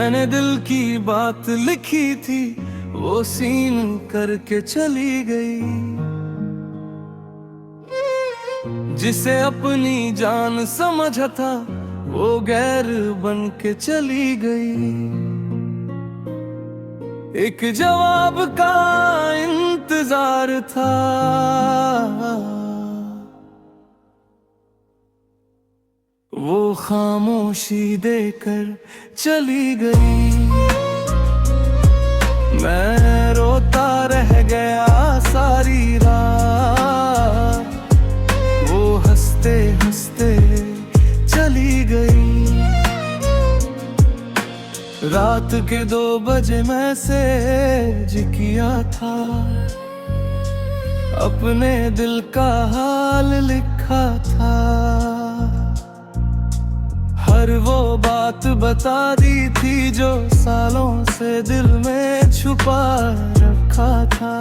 मैंने दिल की बात लिखी थी, वो सीन करके चली गई। जिसे अपनी जान समझा था, वो गैर बन के चली गई। एक जवाब का इंतजार था, वो खामोशी देकर चली गई। मैं रोता रह गया सारी रात, वो हंसते हंसते चली गई। रात के 2 बजे मैसेज किया था, अपने दिल का हाल लिखा था। हर वो बात बता दी थी जो सालों से दिल में छुपा रखा था।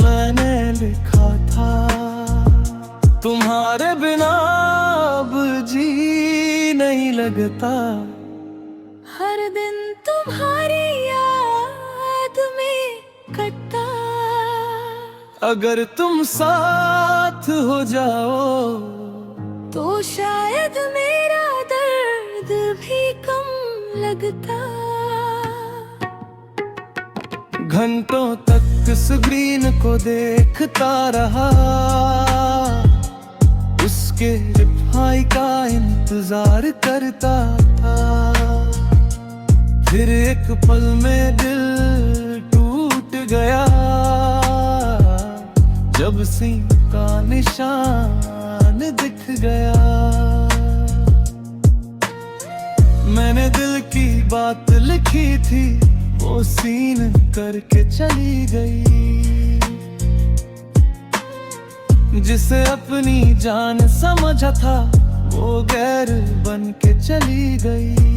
मैंने लिखा था, तुम्हारे बिना अब जी नहीं लगता। हर दिन तुम्हारी याद में कटता। अगर तुम साथ हो जाओ तो शायद मेरा दर्द भी कम लगता। घंटों तक स्क्रीन को देखता रहा, उसके रिप्लाई का इंतजार करता था। फिर एक पल में दिल टूट गया, जब सीन का निशान दिख गया। मैंने दिल की बात लिखी थी, वो सीन करके चली गई। जिसे अपनी जान समझा था, वो गैर बन के चली गई।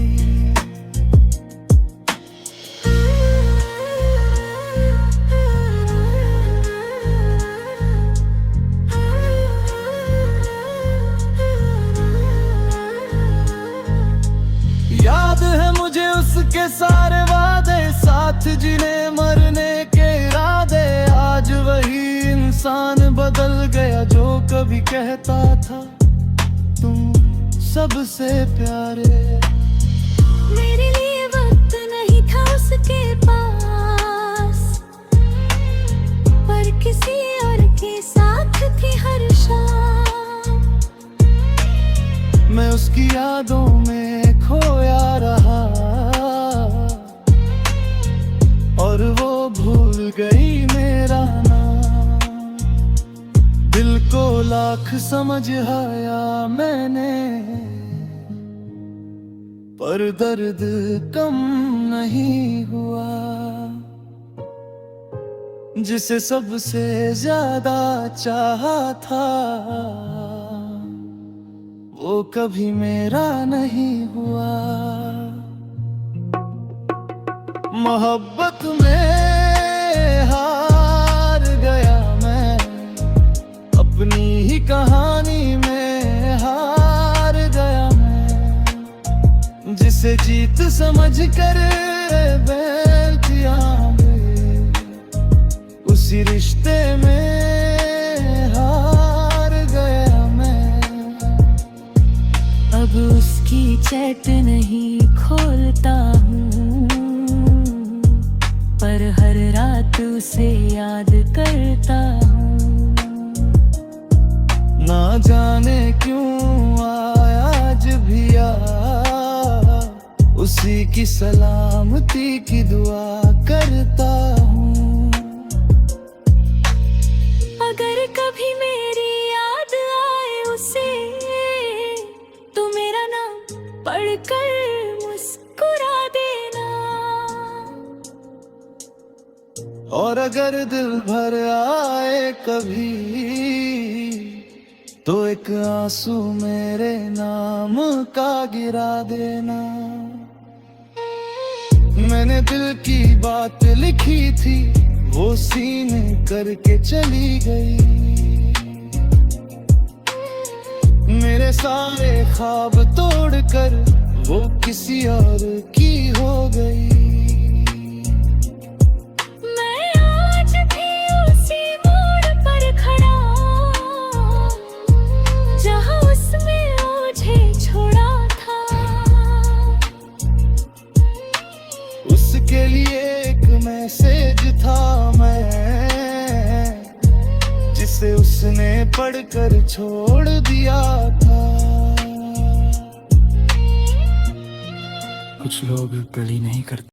याद है मुझे उसके सारे वादे, साथ जीने मरने के इरादे। आज वही इंसान बदल गया जो कभी कहता था तुम सबसे प्यारे। मेरे लिए वक्त नहीं था उसके पास, पर किसी और के साथ थी हर शाम। मैं उसकी यादों में खोया रहा, और वो भूल गई मेरा नाम। दिल को लाख समझाया मैंने, पर दर्द कम नहीं हुआ। जिसे सबसे ज्यादा चाहा था, वो कभी मेरा नहीं हुआ। मोहब्बत में हार गया मैं, अपनी ही कहानी में हार गया मैं। जिसे जीत समझ कर बैठा उसी रिश्ते में हार गया मैं। अब उसकी चैट नहीं खोलता हूँ, पर हर रात उसे याद करता हूँ। ना जाने क्यों आज भी उसी की सलामती की दुआ करता हूँ। अगर कभी मेरी याद आए उसे, तो मेरा नाम पढ़कर मुस्कुरा देना। और अगर दिल भर आए कभी, तो एक आंसू मेरे नाम का गिरा देना। मैंने दिल की बात लिखी थी, वो सीने करके चली गई। मेरे सारे ख्वाब तोड़कर वो किसी और की हो गई। मैं आज भी उसी मोड़ पर खड़ा, जहाँ उसने मुझे छोड़ा था। उसके लिए एक मैसेज था मैं, जिसे उसने पढ़कर छोड़ दिया था। कुछ लोग गली नहीं करते।